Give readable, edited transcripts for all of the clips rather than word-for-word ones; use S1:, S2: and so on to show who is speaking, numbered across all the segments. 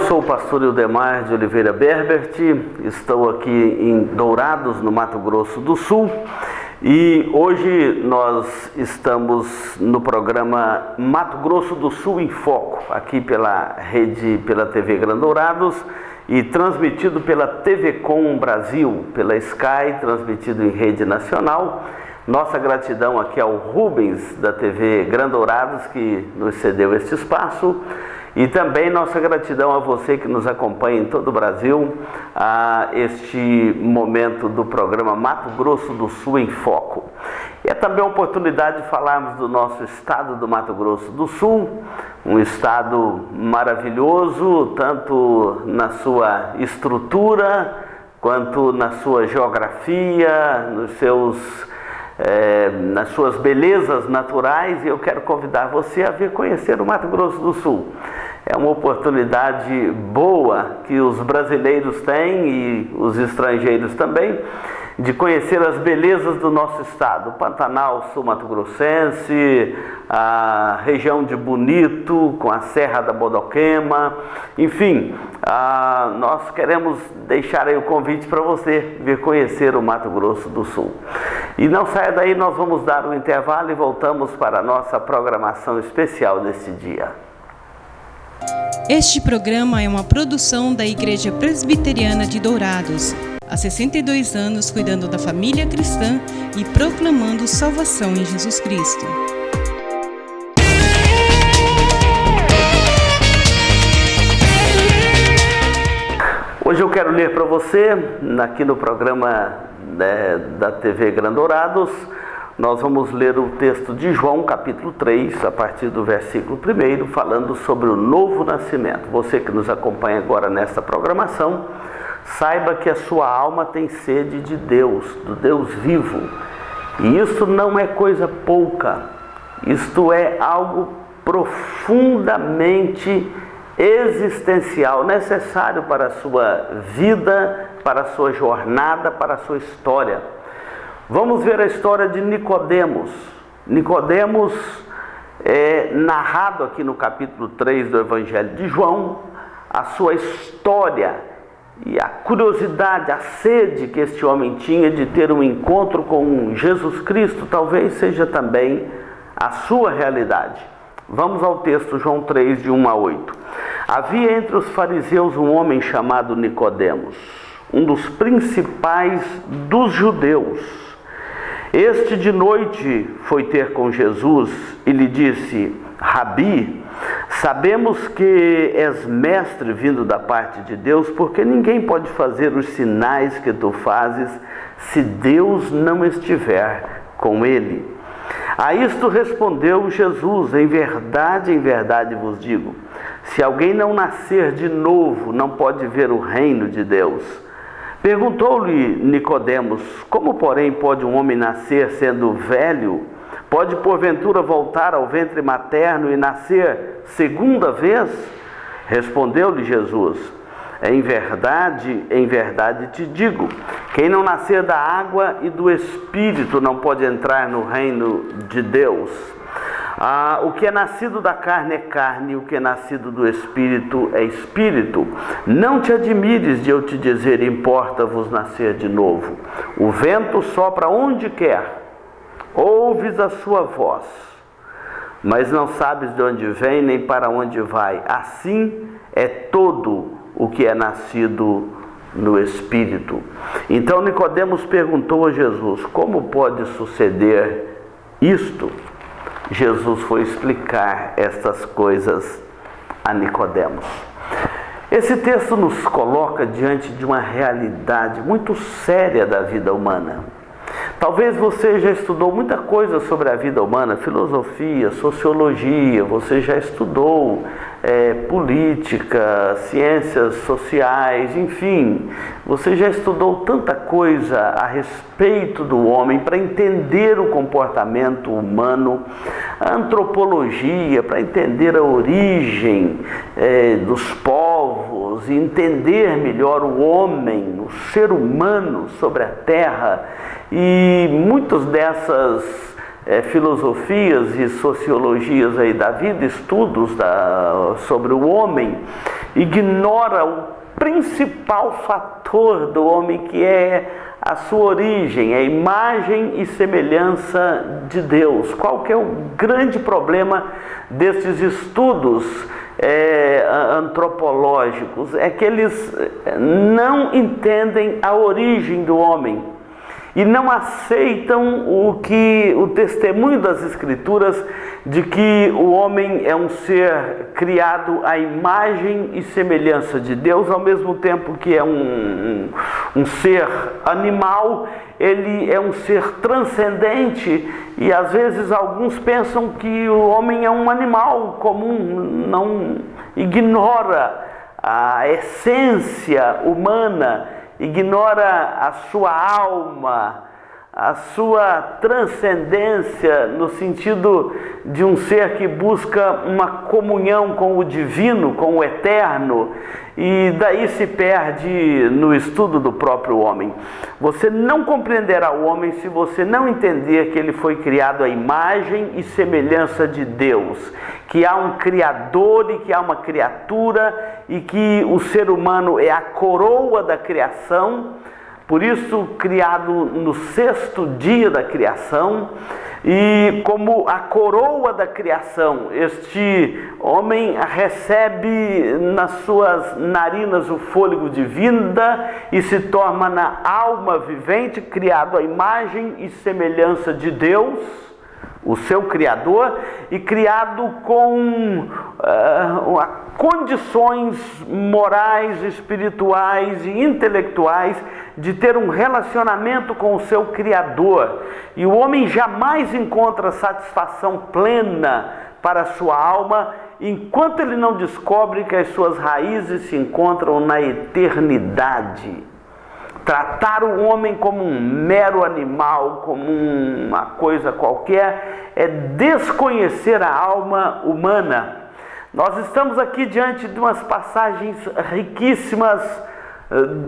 S1: sou o pastor Ildemar de Oliveira Berbert, estou aqui em Dourados, no Mato Grosso do Sul, e hoje nós estamos no programa Mato Grosso do Sul em Foco, aqui pela TV Gran Dourados e transmitido pela TV Com Brasil, pela Sky, transmitido em rede nacional. Nossa gratidão aqui ao Rubens da TV Gran Dourados que nos cedeu este espaço. E também nossa gratidão a você que nos acompanha em todo o Brasil a este momento do programa Mato Grosso do Sul em Foco. E é também a oportunidade de falarmos do nosso estado do Mato Grosso do Sul, um estado maravilhoso, tanto na sua estrutura, quanto na sua geografia, nas suas belezas naturais, e eu quero convidar você a vir conhecer o Mato Grosso do Sul. É uma oportunidade boa que os brasileiros têm e os estrangeiros também, de conhecer as belezas do nosso estado, o Pantanal Sul-Mato-Grossense, a região de Bonito, com a Serra da Bodoquema, enfim, nós queremos deixar aí o convite para você vir conhecer o Mato Grosso do Sul. E não saia daí, nós vamos dar um intervalo e voltamos para a nossa programação especial deste dia.
S2: Este programa é uma produção da Igreja Presbiteriana de Dourados, há 62 anos cuidando da família cristã e proclamando salvação em Jesus Cristo.
S1: Hoje eu quero ler para você, aqui no programa da TV Gran Dourados, nós vamos ler o texto de João, capítulo 3, a partir do versículo 1, falando sobre o novo nascimento. Você que nos acompanha agora nesta programação, saiba que a sua alma tem sede de Deus, do Deus vivo. E isso não é coisa pouca, isto é algo profundamente existencial, necessário para a sua vida, para a sua jornada, para a sua história. Vamos ver a história de Nicodemos. Nicodemos é narrado aqui no capítulo 3 do Evangelho de João, a sua história e a curiosidade, a sede que este homem tinha de ter um encontro com Jesus Cristo, talvez seja também a sua realidade. Vamos ao texto, João 3, de 1 a 8. Havia entre os fariseus um homem chamado Nicodemos, um dos principais dos judeus. Este de noite foi ter com Jesus e lhe disse: Rabi, sabemos que és mestre vindo da parte de Deus, porque ninguém pode fazer os sinais que tu fazes se Deus não estiver com ele. A isto respondeu Jesus: em verdade vos digo, se alguém não nascer de novo, não pode ver o reino de Deus. Perguntou-lhe Nicodemos: como, porém, pode um homem nascer sendo velho? Pode, porventura, voltar ao ventre materno e nascer segunda vez? Respondeu-lhe Jesus: em verdade te digo, quem não nascer da água e do Espírito não pode entrar no reino de Deus. O que é nascido da carne é carne, o que é nascido do Espírito é Espírito. Não te admires de eu te dizer: importa-vos nascer de novo. O vento sopra onde quer, ouves a sua voz, mas não sabes de onde vem nem para onde vai. Assim é todo o que é nascido no Espírito. Então Nicodemos perguntou a Jesus: como pode suceder isto? Jesus foi explicar estas coisas a Nicodemos. Esse texto nos coloca diante de uma realidade muito séria da vida humana. Talvez você já estudou muita coisa sobre a vida humana, filosofia, sociologia, você já estudou política, ciências sociais, enfim, você já estudou tanta coisa a respeito do homem para entender o comportamento humano, a antropologia, para entender a origem dos povos e entender melhor o homem, o ser humano sobre a terra. E muitas dessas filosofias e sociologias aí da vida, estudos sobre o homem, ignora o principal fator do homem, que é a sua origem, a imagem e semelhança de Deus. Qual que é o grande problema desses estudos antropológicos? É que eles não entendem a origem do homem e não aceitam o testemunho das Escrituras de que o homem é um ser criado à imagem e semelhança de Deus, ao mesmo tempo que é um ser animal. Ele é um ser transcendente, e às vezes alguns pensam que o homem é um animal comum, não ignora a essência humana, ignora a sua alma, a sua transcendência, no sentido de um ser que busca uma comunhão com o divino, com o eterno, e daí se perde no estudo do próprio homem. Você não compreenderá o homem se você não entender que ele foi criado à imagem e semelhança de Deus, que há um Criador e que há uma criatura, e que o ser humano é a coroa da criação, por isso criado no 6º dia da criação. E como a coroa da criação, este homem recebe nas suas narinas o fôlego de vida e se torna na alma vivente, criado à imagem e semelhança de Deus, o seu Criador, e criado com condições morais, espirituais e intelectuais de ter um relacionamento com o seu Criador. E o homem jamais encontra satisfação plena para a sua alma enquanto ele não descobre que as suas raízes se encontram na eternidade. Tratar o homem como um mero animal, como uma coisa qualquer, é desconhecer a alma humana. Nós estamos aqui diante de umas passagens riquíssimas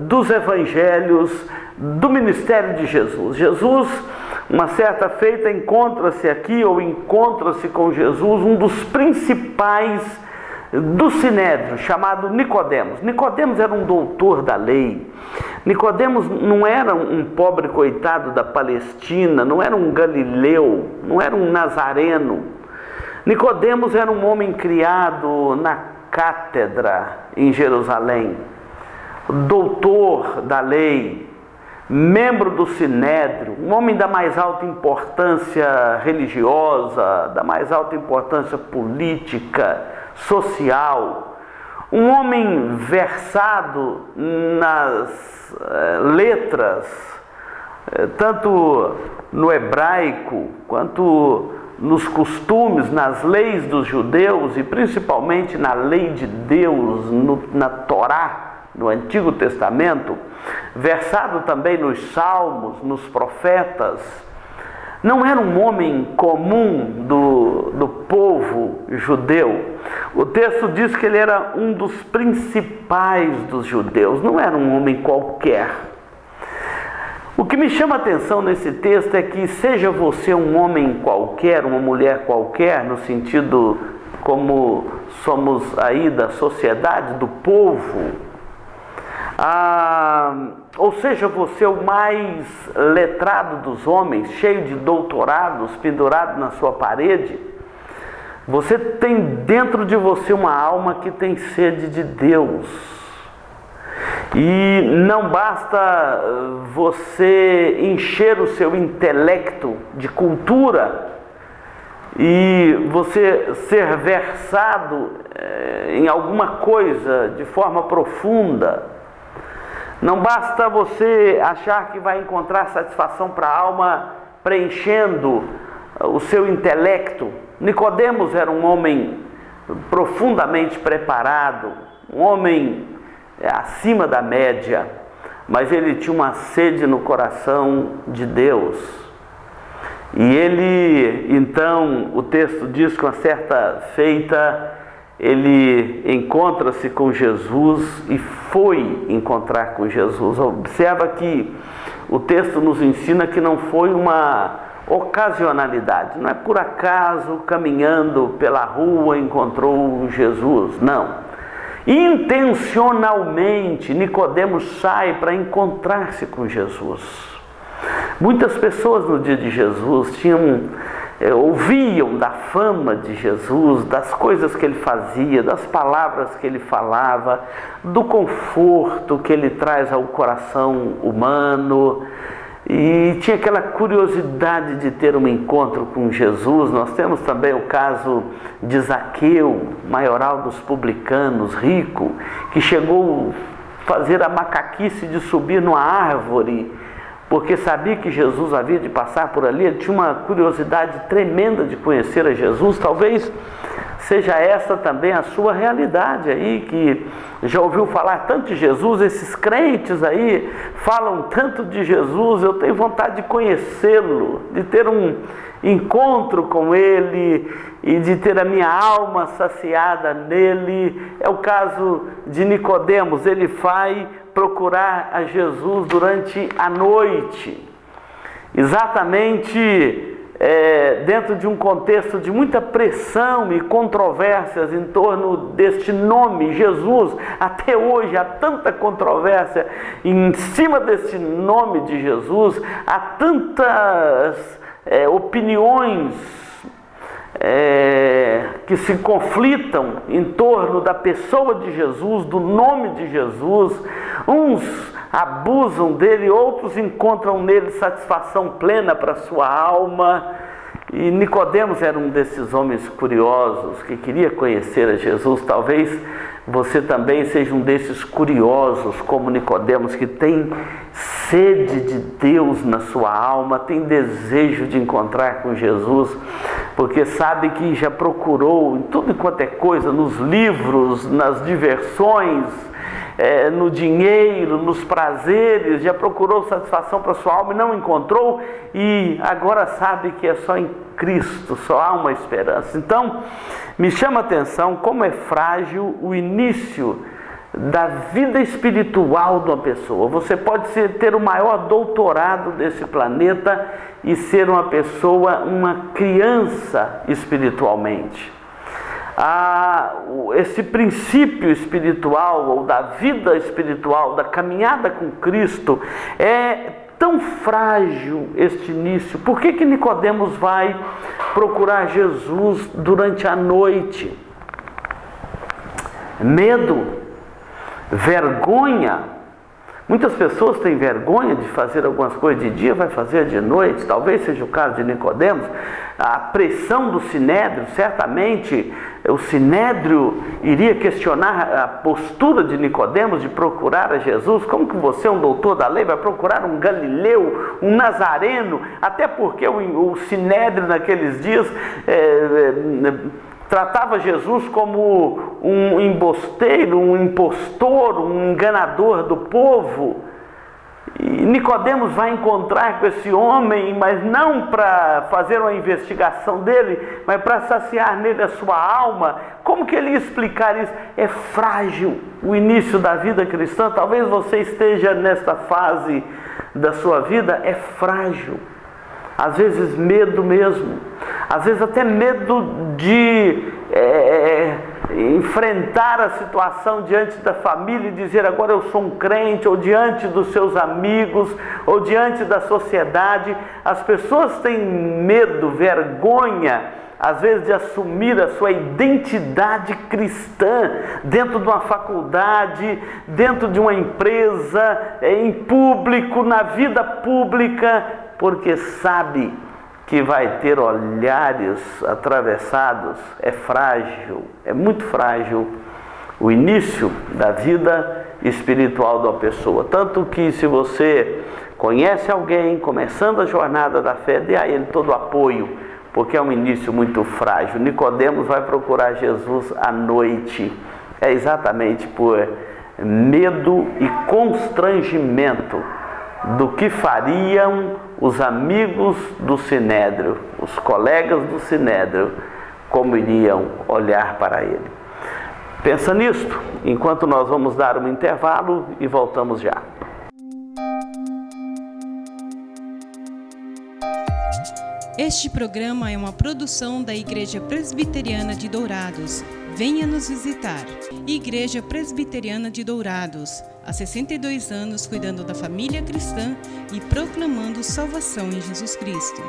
S1: dos evangelhos, do ministério de Jesus. Jesus, uma certa feita, encontra-se aqui, ou encontra-se com Jesus, um dos principais do Sinédrio, chamado Nicodemos. Nicodemos era um doutor da lei. Nicodemos não era um pobre coitado da Palestina, não era um galileu, não era um nazareno. Nicodemos era um homem criado na cátedra em Jerusalém, doutor da lei, membro do Sinédrio, um homem da mais alta importância religiosa, da mais alta importância política, social, um homem versado nas letras, tanto no hebraico quanto nos costumes, nas leis dos judeus e principalmente na lei de Deus, na Torá, no Antigo Testamento, versado também nos Salmos, nos profetas. Não era um homem comum do povo judeu. O texto diz que ele era um dos principais dos judeus, não era um homem qualquer. O que me chama a atenção nesse texto é que, seja você um homem qualquer, uma mulher qualquer, no sentido como somos aí da sociedade, do povo, ou seja você o mais letrado dos homens, cheio de doutorados, pendurado na sua parede, você tem dentro de você uma alma que tem sede de Deus. E não basta você encher o seu intelecto de cultura e você ser versado em alguma coisa de forma profunda. Não basta você achar que vai encontrar satisfação para a alma preenchendo o seu intelecto. Nicodemos era um homem profundamente preparado, um homem acima da média, mas ele tinha uma sede no coração de Deus. E ele, então, o texto diz que uma certa feita, ele encontra-se com Jesus e foi encontrar com Jesus. Observa que o texto nos ensina que não foi uma ocasionalidade, não é por acaso caminhando pela rua encontrou Jesus, não. Intencionalmente, Nicodemos sai para encontrar-se com Jesus. Muitas pessoas no dia de Jesus ouviam da fama de Jesus, das coisas que ele fazia, das palavras que ele falava, do conforto que ele traz ao coração humano, e tinha aquela curiosidade de ter um encontro com Jesus. Nós temos também o caso de Zaqueu, maioral dos publicanos, rico, que chegou a fazer a macaquice de subir numa árvore, porque sabia que Jesus havia de passar por ali. Ele tinha uma curiosidade tremenda de conhecer a Jesus. Talvez seja essa também a sua realidade aí, que já ouviu falar tanto de Jesus. Esses crentes aí falam tanto de Jesus. Eu tenho vontade de conhecê-lo, de ter um encontro com ele e de ter a minha alma saciada nele. É o caso de Nicodemos. Ele vai procurar a Jesus durante a noite, exatamente dentro de um contexto de muita pressão e controvérsias em torno deste nome, Jesus. Até hoje há tanta controvérsia em cima deste nome de Jesus, há tantas opiniões que se conflitam em torno da pessoa de Jesus, do nome de Jesus. Uns abusam dele, outros encontram nele satisfação plena para a sua alma. E Nicodemos era um desses homens curiosos que queria conhecer a Jesus. Talvez você também seja um desses curiosos como Nicodemos, que tem sede de Deus na sua alma, tem desejo de encontrar com Jesus, porque sabe que já procurou em tudo quanto é coisa, nos livros, nas diversões, no dinheiro, nos prazeres, já procurou satisfação para sua alma e não encontrou, e agora sabe que é só em Cristo, só há uma esperança. Então, me chama a atenção como é frágil o início da vida espiritual de uma pessoa. Você pode ter o maior doutorado desse planeta e ser uma pessoa, uma criança espiritualmente. Esse princípio espiritual, ou da vida espiritual, da caminhada com Cristo, é tão frágil este início. Por que Nicodemos vai procurar Jesus durante a noite? Medo, vergonha. Muitas pessoas têm vergonha de fazer algumas coisas de dia, vai fazer de noite. Talvez seja o caso de Nicodemos. A pressão do Sinédrio, certamente o Sinédrio iria questionar a postura de Nicodemos de procurar a Jesus. Como que você, um doutor da lei, vai procurar um galileu, um nazareno? Até porque o Sinédrio naqueles dias tratava Jesus como um embosteiro, um impostor, um enganador do povo. E Nicodemos vai encontrar com esse homem, mas não para fazer uma investigação dele, mas para saciar nele a sua alma. Como que ele ia explicar isso? É frágil o início da vida cristã. Talvez você esteja nesta fase da sua vida, é frágil. Às vezes medo mesmo, às vezes até medo de enfrentar a situação diante da família e dizer agora eu sou um crente, ou diante dos seus amigos, ou diante da sociedade. As pessoas têm medo, vergonha, às vezes, de assumir a sua identidade cristã dentro de uma faculdade, dentro de uma empresa, em público, na vida pública, porque sabe que vai ter olhares atravessados. É frágil, é muito frágil o início da vida espiritual de uma pessoa. Tanto que, se você conhece alguém começando a jornada da fé, dê a ele todo o apoio, porque é um início muito frágil. Nicodemos vai procurar Jesus à noite, é exatamente por medo e constrangimento do que fariam os amigos do Sinédrio, os colegas do Sinédrio, como iriam olhar para ele. Pensa nisto, enquanto nós vamos dar um intervalo e voltamos já.
S2: Este programa é uma produção da Igreja Presbiteriana de Dourados. Venha nos visitar. Igreja Presbiteriana de Dourados, há 62 anos cuidando da família cristã e proclamando salvação em Jesus Cristo.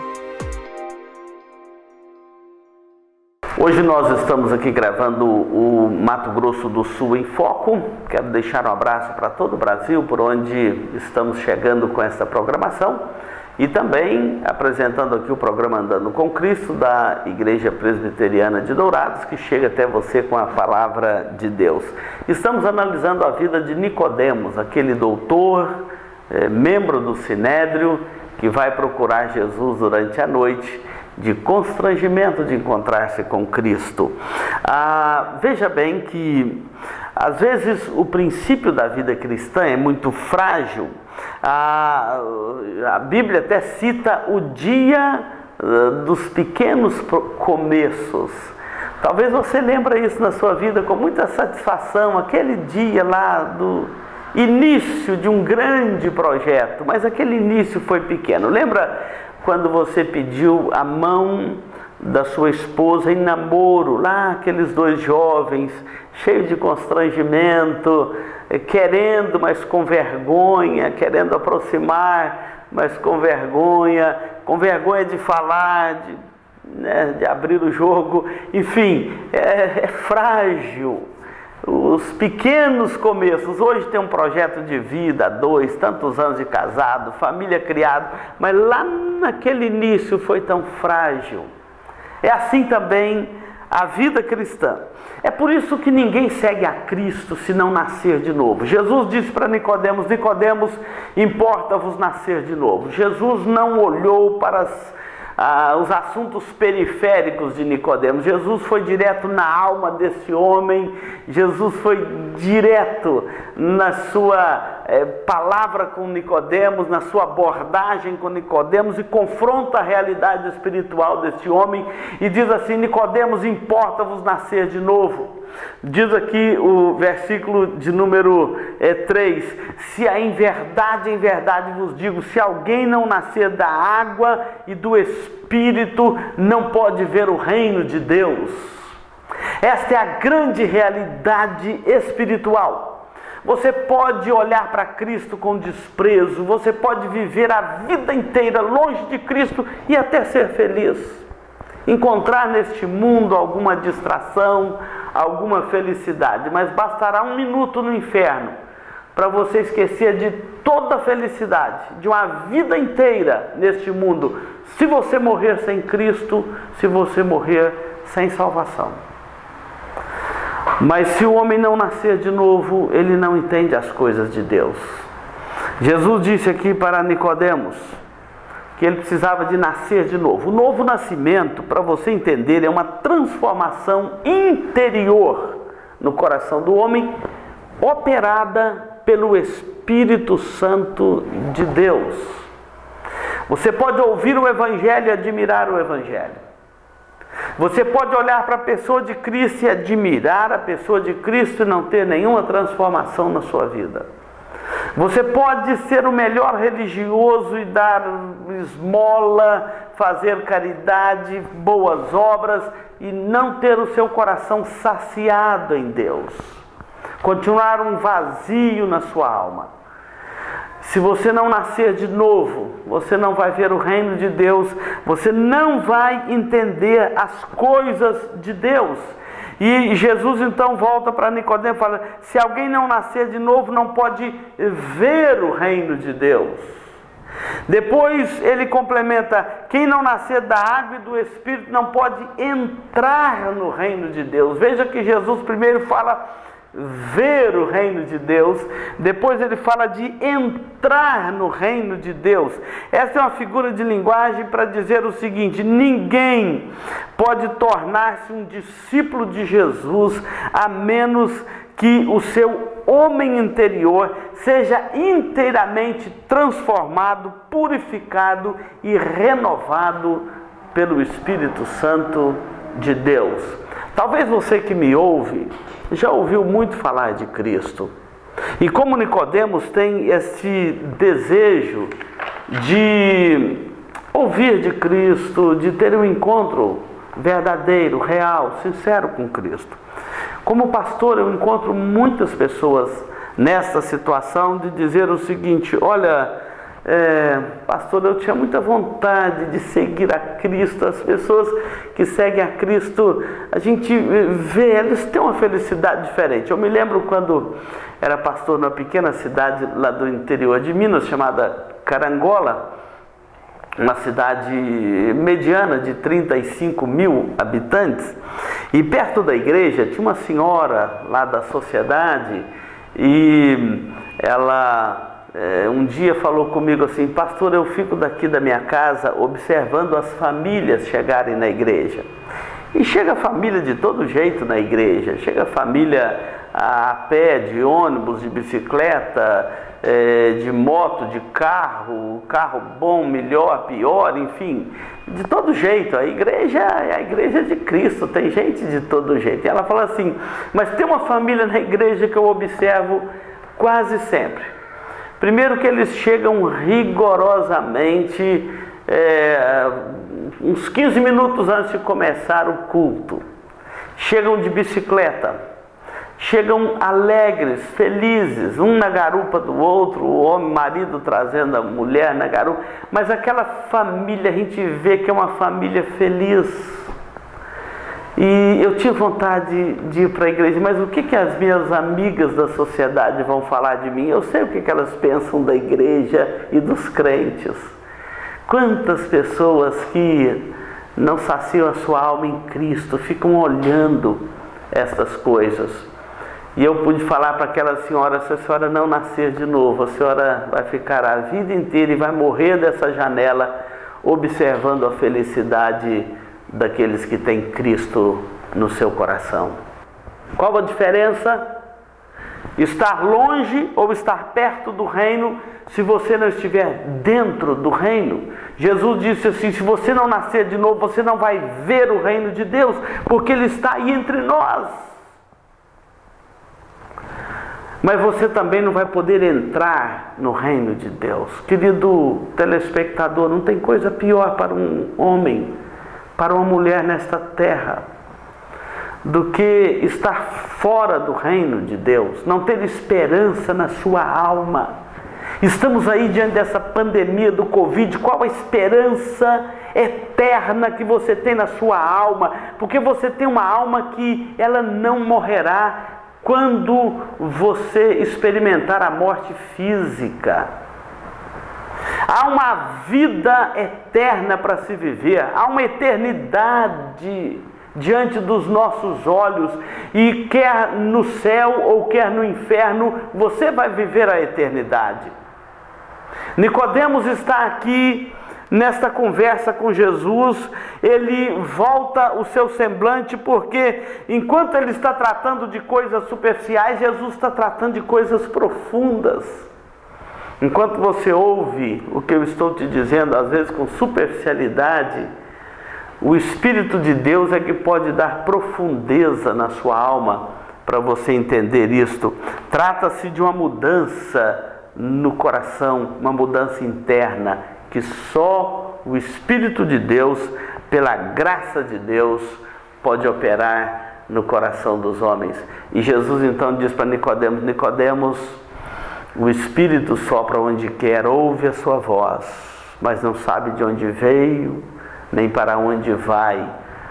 S1: Hoje nós estamos aqui gravando o Mato Grosso do Sul em Foco. Quero deixar um abraço para todo o Brasil, por onde estamos chegando com essa programação. E também apresentando aqui o programa Andando com Cristo, da Igreja Presbiteriana de Dourados, que chega até você com a palavra de Deus. Estamos analisando a vida de Nicodemos, aquele doutor, membro do Sinédrio, que vai procurar Jesus durante a noite, de constrangimento de encontrar-se com Cristo. Veja bem que, às vezes, o princípio da vida cristã é muito frágil. A Bíblia até cita o dia dos pequenos começos. Talvez você lembre isso na sua vida com muita satisfação, aquele dia lá do início de um grande projeto, mas aquele início foi pequeno. Lembra quando você pediu a mão da sua esposa em namoro, lá aqueles dois jovens, cheios de constrangimento, querendo, mas com vergonha, querendo aproximar, mas com vergonha de falar, de abrir o jogo, enfim, é frágil. Os pequenos começos. Hoje tem um projeto de vida, tantos anos de casado, família criada, mas lá naquele início foi tão frágil. É assim também a vida cristã. É por isso que ninguém segue a Cristo se não nascer de novo. Jesus disse para Nicodemos: Nicodemos, importa-vos nascer de novo. Jesus não olhou para os assuntos periféricos de Nicodemos. Jesus foi direto na alma desse homem. Jesus foi direto na sua palavra com Nicodemos, na sua abordagem com Nicodemos, e confronta a realidade espiritual desse homem e diz assim: Nicodemos, importa-vos nascer de novo. Diz aqui o versículo de número 3: se em verdade vos digo, se alguém não nascer da água e do Espírito, não pode ver o reino de Deus. Esta é a grande realidade espiritual. Você pode olhar para Cristo com desprezo, você pode viver a vida inteira longe de Cristo e até ser feliz. Encontrar neste mundo alguma distração, alguma felicidade, mas bastará um minuto no inferno para você esquecer de toda a felicidade, de uma vida inteira neste mundo, se você morrer sem Cristo, se você morrer sem salvação. Mas se o homem não nascer de novo, ele não entende as coisas de Deus. Jesus disse aqui para Nicodemos que ele precisava de nascer de novo. O novo nascimento, para você entender, é uma transformação interior no coração do homem, operada pelo Espírito Santo de Deus. Você pode ouvir o Evangelho e admirar o Evangelho. Você pode olhar para a pessoa de Cristo e admirar a pessoa de Cristo e não ter nenhuma transformação na sua vida. Você pode ser o melhor religioso e dar esmola, fazer caridade, boas obras e não ter o seu coração saciado em Deus. Continuar um vazio na sua alma. Se você não nascer de novo, você não vai ver o reino de Deus, você não vai entender as coisas de Deus. E Jesus então volta para Nicodemo e fala: se alguém não nascer de novo, não pode ver o reino de Deus. Depois ele complementa: quem não nascer da água e do Espírito não pode entrar no reino de Deus. Veja que Jesus primeiro fala ver o reino de Deus, depois ele fala de entrar no reino de Deus. Essa é uma figura de linguagem para dizer o seguinte: ninguém pode tornar-se um discípulo de Jesus a menos que o seu homem interior seja inteiramente transformado, purificado e renovado pelo Espírito Santo de Deus. Talvez você que me ouve já ouviu muito falar de Cristo. E como Nicodemos tem esse desejo de ouvir de Cristo, de ter um encontro verdadeiro, real, sincero com Cristo. Como pastor, eu encontro muitas pessoas nessa situação de dizer o seguinte: olha, pastor, eu tinha muita vontade de seguir a Cristo. As pessoas que seguem a Cristo, a gente vê, eles têm uma felicidade diferente. Eu me lembro quando era pastor numa pequena cidade lá do interior de Minas, chamada Carangola, uma cidade mediana de 35 mil habitantes, e perto da igreja tinha uma senhora lá da sociedade, e ela um dia falou comigo assim: pastor, eu fico daqui da minha casa observando as famílias chegarem na igreja. E chega família de todo jeito na igreja, chega família a pé, de ônibus, de bicicleta, de moto, de carro bom, melhor, pior, enfim, de todo jeito. A igreja é a igreja de Cristo, tem gente de todo jeito. E ela fala assim: mas tem uma família na igreja que eu observo quase sempre. Primeiro que eles chegam rigorosamente uns 15 minutos antes de começar o culto. Chegam de bicicleta, chegam alegres, felizes, um na garupa do outro, o homem, o marido trazendo a mulher na garupa, mas aquela família, a gente vê que é uma família feliz. E eu tinha vontade de ir para a igreja, mas o que as minhas amigas da sociedade vão falar de mim? Eu sei o que elas pensam da igreja e dos crentes. Quantas pessoas que não saciam a sua alma em Cristo ficam olhando estas coisas. E eu pude falar para aquela senhora: se a senhora não nascer de novo, a senhora vai ficar a vida inteira e vai morrer dessa janela observando a felicidade daqueles que têm Cristo no seu coração. Qual a diferença? Estar longe ou estar perto do reino, se você não estiver dentro do reino. Jesus disse assim: se você não nascer de novo, você não vai ver o reino de Deus, porque Ele está aí entre nós. Mas você também não vai poder entrar no reino de Deus. Querido telespectador, não tem coisa pior para um homem, para uma mulher nesta terra, do que estar fora do reino de Deus, não ter esperança na sua alma. Estamos aí diante dessa pandemia do Covid. Qual a esperança eterna que você tem na sua alma? Porque você tem uma alma que ela não morrerá quando você experimentar a morte física. Há uma vida eterna para se viver, há uma eternidade diante dos nossos olhos, e quer no céu ou quer no inferno, você vai viver a eternidade. Nicodemos está aqui nesta conversa com Jesus. Ele volta o seu semblante, porque enquanto ele está tratando de coisas superficiais, Jesus está tratando de coisas profundas. Enquanto você ouve o que eu estou te dizendo, às vezes com superficialidade, o Espírito de Deus é que pode dar profundeza na sua alma para você entender isto. Trata-se de uma mudança no coração, uma mudança interna, que só o Espírito de Deus, pela graça de Deus, pode operar no coração dos homens. E Jesus então diz para Nicodemos: Nicodemos, o Espírito sopra onde quer, ouve a sua voz, mas não sabe de onde veio, nem para onde vai.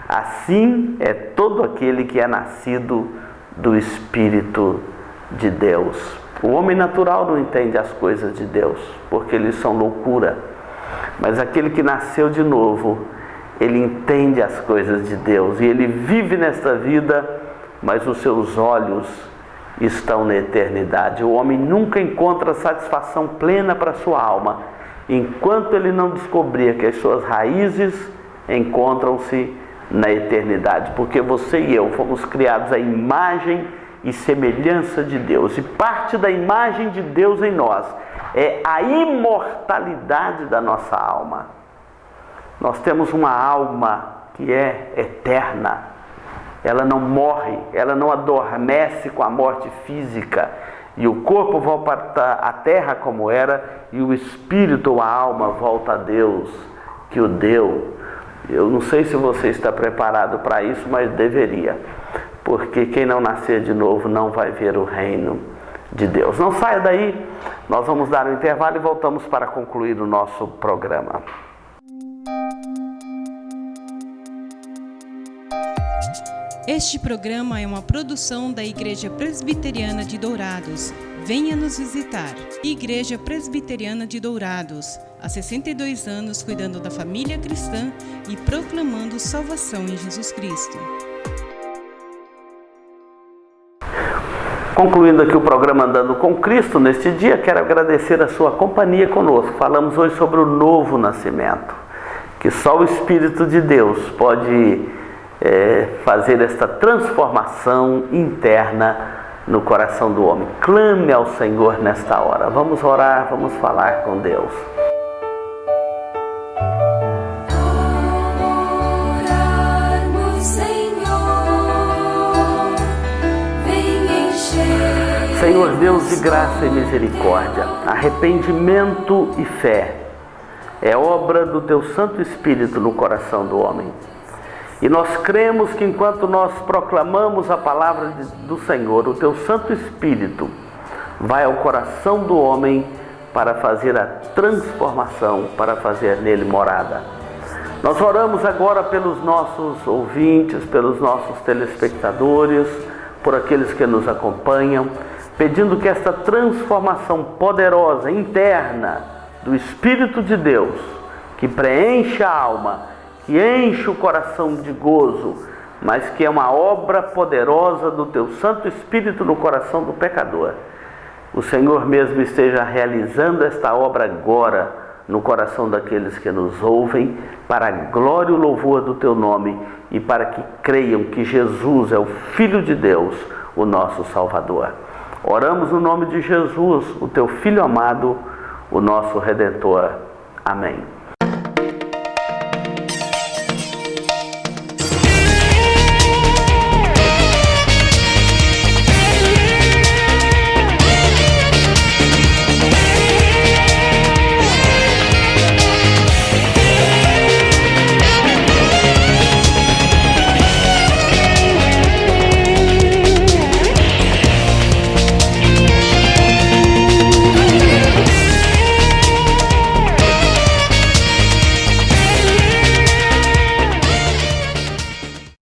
S1: Assim é todo aquele que é nascido do Espírito de Deus. O homem natural não entende as coisas de Deus, porque eles são loucura. Mas aquele que nasceu de novo, ele entende as coisas de Deus, e ele vive nesta vida, mas os seus olhos estão na eternidade. O homem nunca encontra satisfação plena para a sua alma, enquanto ele não descobrir que as suas raízes encontram-se na eternidade, porque você e eu fomos criados à imagem e semelhança de Deus, e parte da imagem de Deus em nós é a imortalidade da nossa alma. Nós temos uma alma que é eterna, ela não morre, ela não adormece com a morte física, e o corpo volta à terra como era, e o espírito ou a alma volta a Deus, que o deu. Eu não sei se você está preparado para isso, mas deveria. Porque quem não nascer de novo não vai ver o reino de Deus. Não saia daí, nós vamos dar um intervalo e voltamos para concluir o nosso programa.
S2: Este programa é uma produção da Igreja Presbiteriana de Dourados. Venha nos visitar. Igreja Presbiteriana de Dourados, há 62 anos cuidando da família cristã e proclamando salvação em Jesus Cristo.
S1: Concluindo aqui o programa Andando com Cristo, neste dia, quero agradecer a sua companhia conosco. Falamos hoje sobre o novo nascimento, que só o Espírito de Deus pode fazer esta transformação interna no coração do homem. Clame ao Senhor nesta hora. Vamos orar, vamos falar com Deus. Senhor Deus de graça e misericórdia, arrependimento e fé é obra do Teu Santo Espírito no coração do homem. E nós cremos que enquanto nós proclamamos a palavra do Senhor, o Teu Santo Espírito vai ao coração do homem para fazer a transformação, para fazer nele morada. Nós oramos agora pelos nossos ouvintes, pelos nossos telespectadores, por aqueles que nos acompanham, pedindo que esta transformação poderosa, interna, do Espírito de Deus, que preenche a alma, que enche o coração de gozo, mas que é uma obra poderosa do Teu Santo Espírito no coração do pecador. O Senhor mesmo esteja realizando esta obra agora no coração daqueles que nos ouvem, para a glória e o louvor do Teu nome e para que creiam que Jesus é o Filho de Deus, o nosso Salvador. Oramos no nome de Jesus, o Teu Filho amado, o nosso Redentor. Amém.